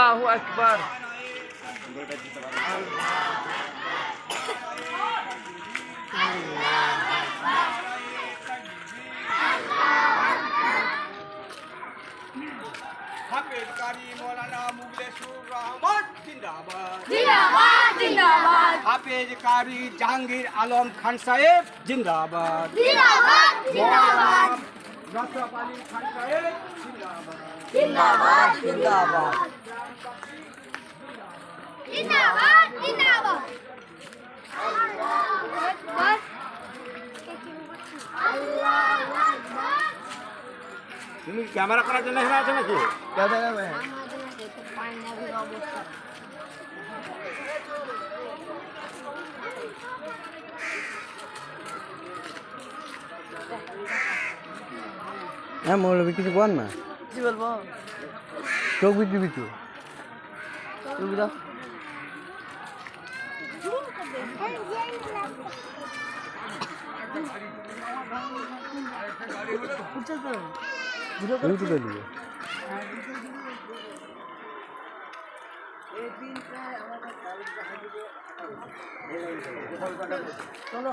আল্লাহু আকবার। হাফেজ কারি মৌলানা মুগলেশুর রহমান জিন্দাবাদ জিন্দাবাদ জিন্দাবাদ হাফেজ কারি জাহাঙ্গীর আলম খান সাহেব জিন্দাবাদ জিন্দাবাদ জিন্দাবাদ নসরত আলী খান সাহেব জিন্দাবাদ জিন্দাবাদ জিন্দাবাদ। জিন্দাবাদ জিন্দাবাদ আল্লাহু আকবার আল্লাহু আকবার তুমি ক্যামেরা করার জন্য এখানে আছো নাকি আমাদের তো পাঞ্জাবের অবস্থা হ্যাঁ মৌলবী কিছু বল না, কি বলবো? চোখ বিদ্যু বিদ্যু তুমি দাও। তুমি তুলে দিবে। চলো।